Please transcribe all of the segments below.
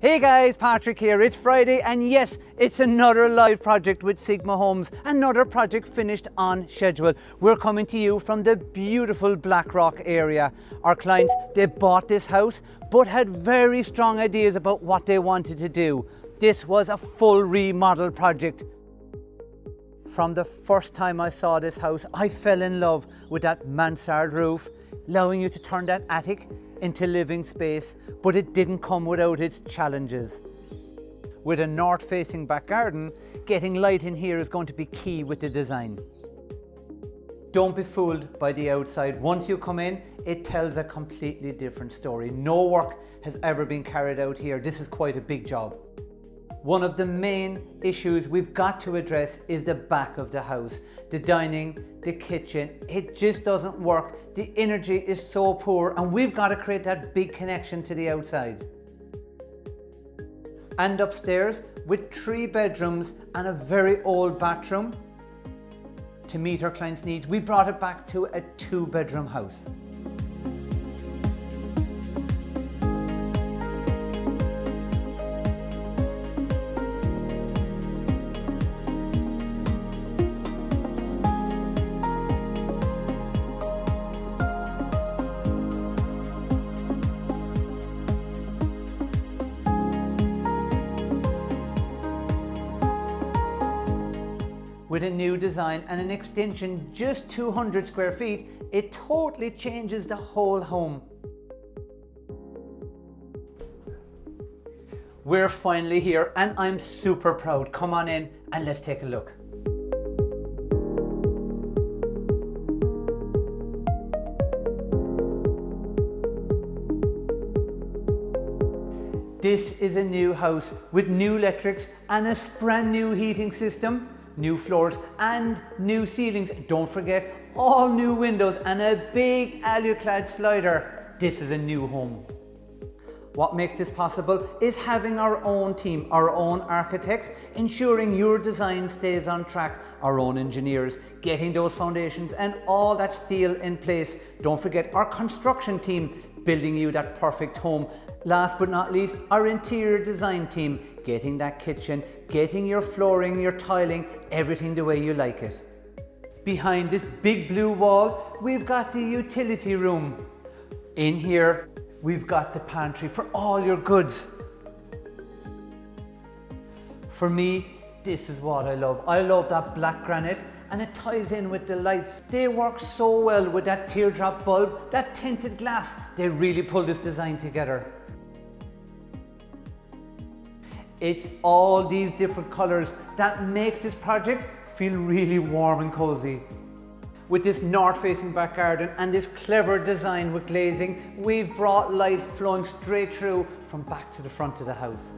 Hey guys, Patrick here. It's Friday and yes, it's another live project with Sigma Homes. Another project finished on schedule. We're coming to you from the beautiful Blackrock area. Our clients, they bought this house but had very strong ideas about what they wanted to do. This was a full remodel project. From the first time I saw this house, I fell in love with that mansard roof, allowing you to turn that attic into living space, but it didn't come without its challenges. With a north-facing back garden, getting light in here is going to be key with the design. Don't be fooled by the outside. Once you come in, it tells a completely different story. No work has ever been carried out here. This is quite a big job. One of the main issues we've got to address is the back of the house. The dining, the kitchen, it just doesn't work. The energy is so poor and we've got to create that big connection to the outside. And upstairs, with 3 bedrooms and a very old bathroom, to meet our clients' needs, we brought it back to a 2-bedroom house. With a new design and an extension just 200 square feet, it totally changes the whole home. We're finally here and I'm super proud. Come on in and let's take a look. This is a new house with new electrics and a brand new heating system. New floors and new ceilings. Don't forget, all new windows and a big alu-clad slider. This is a new home. What makes this possible is having our own team, our own architects, ensuring your design stays on track, our own engineers, getting those foundations and all that steel in place. Don't forget our construction team, building you that perfect home. Last but not least, our interior design team, getting that kitchen, getting your flooring, your tiling, everything the way you like it. Behind this big blue wall, we've got the utility room. In here, we've got the pantry for all your goods. For me, this is what I love. I love that black granite and it ties in with the lights. They work so well with that teardrop bulb, that tinted glass. They really pull this design together. It's all these different colors that makes this project feel really warm and cozy. With this north-facing back garden and this clever design with glazing, we've brought light flowing straight through from back to the front of the house.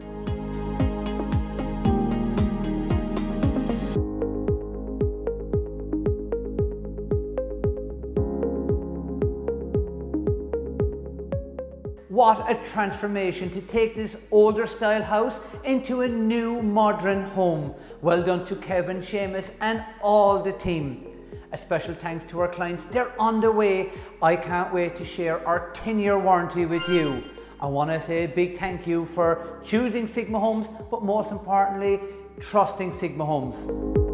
What a transformation to take this older style house into a new modern home. Well done to Kevin, Seamus and all the team. A special thanks to our clients. They're on the way. I can't wait to share our 10-year warranty with you. I want to say a big thank you for choosing Sigma Homes, but most importantly, trusting Sigma Homes.